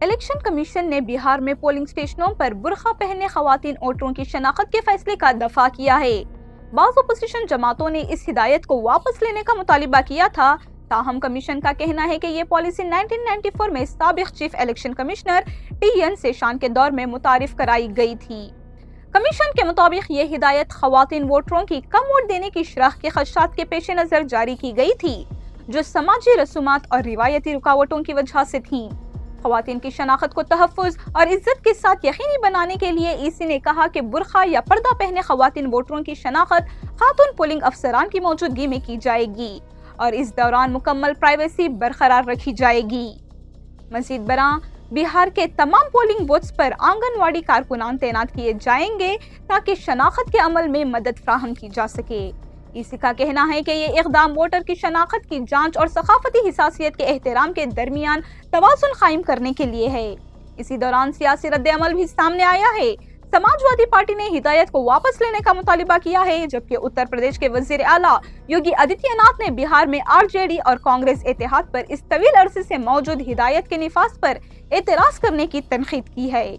Election commission نے بہار میں polling اسٹیشنوں پر برقع پہنے خواتین ووٹروں کی شناخت کے فیصلے کا دفاع کیا ہے۔ بعض اپوزیشن جماعتوں نے اس ہدایت کو واپس لینے کا مطالبہ کیا تھا، تاہم کمیشن کا کہنا ہے کہ یہ پالیسی 1994 میں سابق chief election commissioner TN Seshan کے دور میں متعارف کرائی گئی تھی۔ کمیشن کے مطابق یہ ہدایت خواتین ووٹروں کی کم ووٹ دینے کی شرح کے خدشات کے پیش نظر جاری کی گئی تھی، جو سماجی رسومات اور روایتی رکاوٹوں کی وجہ سے تھیں۔ خواتین کی شناخت کو تحفظ اور عزت کے ساتھ یقینی بنانے کے لیے EC نے کہا کہ برقع یا پردہ پہنے خواتین ووٹروں کی شناخت خاتون پولنگ افسران کی موجودگی میں کی جائے گی اور اس دوران مکمل پرائیویسی برقرار رکھی جائے گی۔ مزید برآں بہار کے تمام پولنگ بوتھز پر آنگن واڑی کارکنان تعینات کیے جائیں گے تاکہ شناخت کے عمل میں مدد فراہم کی جا سکے۔ EC کا کہنا ہے کہ یہ اقدام ووٹر کی شناخت کی جانچ اور ثقافتی حساسیت کے احترام کے درمیان توازن قائم کرنے کے لیے ہے۔ اسی دوران سیاسی رد عمل بھی سامنے آیا ہے۔ سماجوادی پارٹی نے ہدایت کو واپس لینے کا مطالبہ کیا ہے، جبکہ اتر پردیش کے وزیر اعلیٰ یوگی آدتیہ ناتھ نے بہار میں RJD اور کانگریس اتحاد پر اس طویل عرصے سے موجود ہدایت کے نفاذ پر اعتراض کرنے کی تنقید کی ہے۔